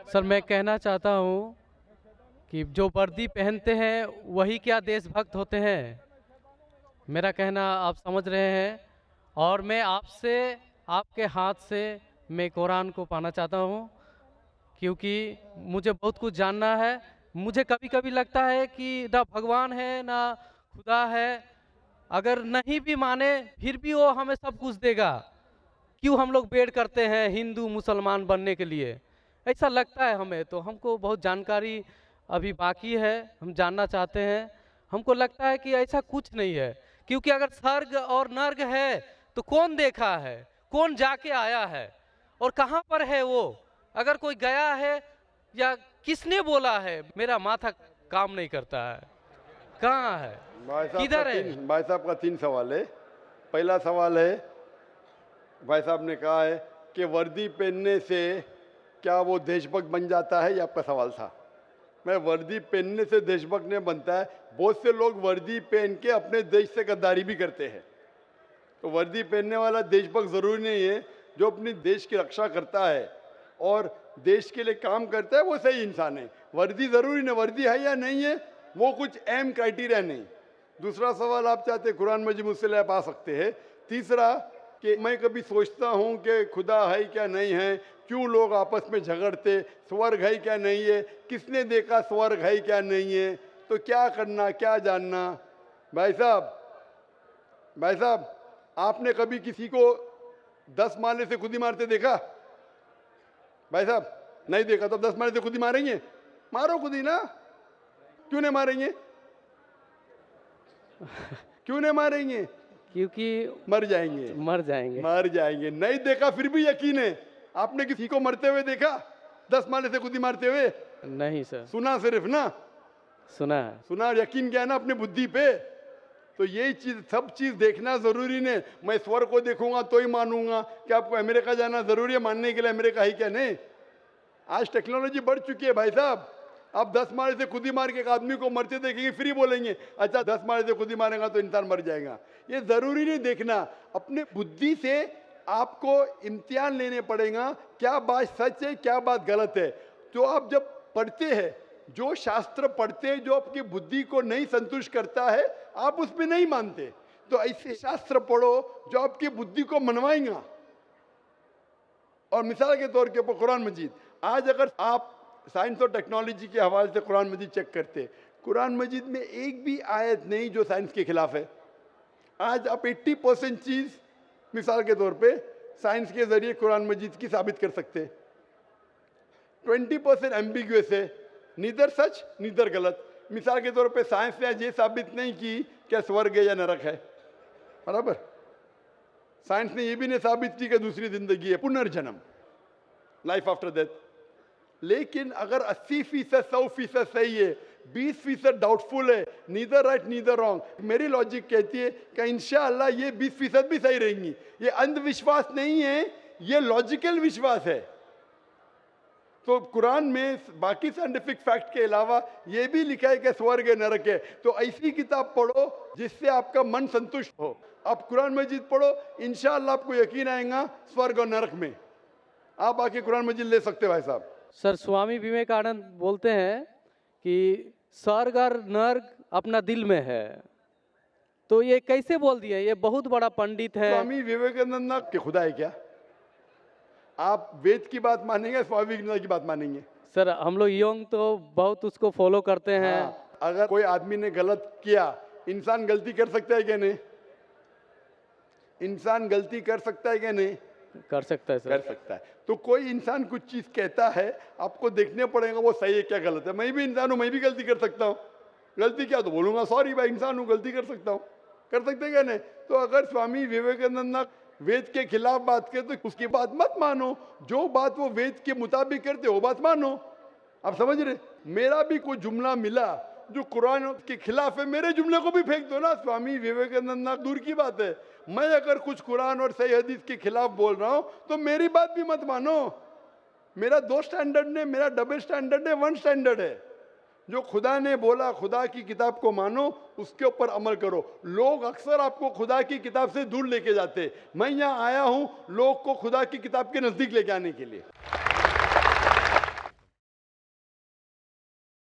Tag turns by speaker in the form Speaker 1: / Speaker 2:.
Speaker 1: Sir मैं कहना चाहता हूँ कि जो वर्दी पहनते हैं वही क्या देशभक्त होते हैं। मेरा कहना आप समझ रहे हैं। और मैं आपसे आपके हाथ से मैं कुरान को पाना चाहता हूँ, क्योंकि मुझे बहुत कुछ जानना है। मुझे कभी कभी लगता है कि ना भगवान है ना खुदा है। अगर नहीं भी माने फिर भी वो हमें सब कुछ देगा। क्यों हम लोग वेट करते हैं हिंदू मुसलमान बनने के लिए? ऐसा लगता है हमें। तो हमको बहुत जानकारी अभी बाकी है, हम जानना चाहते हैं। हमको लगता है कि ऐसा कुछ नहीं है, क्योंकि अगर स्वर्ग और नर्क है तो कौन देखा है, कौन जाके आया है और कहाँ पर है वो? अगर कोई गया है या किसने बोला है, मेरा माथा काम नहीं करता है। कहाँ है, किधर है?
Speaker 2: भाई साहब का तीन सवाल है। पहला सवाल है, भाई साहब ने कहा है कि वर्दी पहनने से क्या वो देशभक्त बन जाता है, ये आपका सवाल था। मैं वर्दी पहनने से देशभक्त नहीं बनता है। बहुत से लोग वर्दी पहन के अपने देश से गद्दारी भी करते हैं। तो वर्दी पहनने वाला देशभक्त जरूरी नहीं है। जो अपनी देश की रक्षा करता है और देश के लिए काम करता है वो सही इंसान है। वर्दी जरूरी नहीं, वर्दी है या नहीं है वो कुछ अहम क्राइटेरिया नहीं। दूसरा सवाल आप चाहते कुरान मजीद मुझसे ले पा सकते हैं। तीसरा कि मैं कभी सोचता हूं कि खुदा है क्या नहीं है, क्यों लोग आपस में झगड़ते, स्वर्ग है क्या नहीं है, किसने देखा स्वर्ग है क्या नहीं है, तो क्या करना क्या जानना। भाई साहब आपने कभी किसी को 10 माले से खुद ही मारते देखा? भाई साहब नहीं देखा तो 10 माले से खुद ही मारेंगे? मारो खुद ही ना। क्यों नहीं मारेंगे? क्यों नहीं मारेंगे?
Speaker 1: क्योंकि
Speaker 2: मर जाएंगे। मर जाएंगे। नहीं देखा फिर भी यकीन है। आपने किसी को मरते हुए देखा 10 माले से खुद ही मारते हुए?
Speaker 1: नहीं सर।
Speaker 2: सुना सिर्फ ना?
Speaker 1: सुना है।
Speaker 2: सुना, यकीन क्या है ना अपनी बुद्धि पे। तो यही चीज, सब चीज देखना जरूरी नहीं। मैं स्वर्ग को देखूंगा तो ही मानूंगा। क्या आपको अमेरिका जाना जरूरी है मानने के लिए अमेरिका है क्या? नहीं। आज टेक्नोलॉजी बढ़ चुकी है भाई साहब। आप 10 माले से खुद ही मार के एक आदमी को मरते देखेंगे फिर ही बोलेंगे अच्छा 10 माले से खुद ही मारेगा तो इंसान मर जाएगा। ये जरूरी नहीं देखना। अपने बुद्धि से आपको इम्तिहान लेने पड़ेगा, क्या बात सच है क्या बात गलत है। तो आप जब पढ़ते हैं, जो शास्त्र पढ़ते हैं जो आपकी बुद्धि को नहीं संतुष्ट करता है आप उसमें नहीं मानते, तो ऐसे शास्त्र पढ़ो जो आपकी बुद्धि को मनवाएगा। और मिसाल के तौर के ऊपर कुरान मजीद, आज अगर आप साइंस और टेक्नोलॉजी के हवाले से कुरान मजीद चेक करते, कुरान मजीद में एक भी आयत नहीं जो साइंस के खिलाफ है। आज आप 80% चीज मिसाल के तौर पे साइंस के जरिए कुरान मजीद की साबित कर सकते। 20% एम्बिग्युअस है, नीदर सच नीदर गलत। मिसाल के तौर पे साइंस ने ये साबित नहीं की क्या स्वर्ग है या नरक है, बराबर। साइंस ने ये भी नहीं साबित की कि दूसरी जिंदगी है, पुनर्जन्म, लाइफ आफ्टर डेथ। लेकिन अगर 80% 100% सही है, 20% डाउटफुल है, नीदर राइट नीदर रॉन्ग, मेरी लॉजिक कहती है कि इंशाअल्लाह ये 20% भी सही रहेंगी। ये अंधविश्वास नहीं है, ये लॉजिकल विश्वास है। तो कुरान में बाकी साइंटिफिक फैक्ट के अलावा ये भी लिखा है कि स्वर्ग है नरक है। तो ऐसी किताब पढ़ो जिससे आपका मन संतुष्ट हो। आप कुरान मजीद पढ़ो, इंशाअल्लाह आपको यकीन आएगा स्वर्ग और नरक में। आप आके कुरान मजीद ले सकते भाई साहब।
Speaker 1: सर स्वामी विवेकानंद बोलते हैं कि स्वर्ग और नर्क अपना दिल में है। तो ये कैसे बोल दिए? ये बहुत बड़ा पंडित है।
Speaker 2: स्वामी विवेकानंद ना के खुदा है क्या? आप वेद की बात मानेंगे, स्वामी विवेकानंद की बात मानेंगे?
Speaker 1: सर हम लोग यंग तो बहुत उसको फॉलो करते हैं।
Speaker 2: हाँ, अगर कोई आदमी ने गलत किया, इंसान गलती कर सकता है क्या नहीं? इंसान गलती कर सकता है क्या नहीं?
Speaker 1: कर सकता है सर।
Speaker 2: कर सकता है। तो कोई इंसान कुछ चीज कहता है, आपको देखने पड़ेगा वो सही है क्या गलत है। मैं भी इंसान हूं, मैं भी गलती कर सकता हूं। गलती क्या तो बोलूंगा सॉरी भाई, इंसान हूं, गलती कर सकता हूं। कर सकते क्या नहीं? तो अगर स्वामी विवेकानंद ना वेद के खिलाफ बात करे तो उसकी बात मत मानो। जो बात वो वेद के मुताबिक करते वो बात मानो। आप समझ रहे? मेरा भी कोई जुमला मिला जो कुरान के खिलाफ है, मेरे जुमले को भी फेंक दो ना। स्वामी विवेकानंद ना दूर की बात है, मैं अगर कुछ कुरान और सही हदीस के खिलाफ बोल रहा हूं तो मेरी बात भी मत मानो। मेरा 2 स्टैंडर्ड नहीं, मेरा डबल स्टैंडर्ड है, 1 स्टैंडर्ड है। जो खुदा ने बोला, खुदा की किताब को मानो, उसके ऊपर अमल करो। लोग अक्सर आपको खुदा की किताब से दूर लेके जाते, मैं यहाँ आया हूं लोग को खुदा की किताब के नजदीक लेके आने के लिए।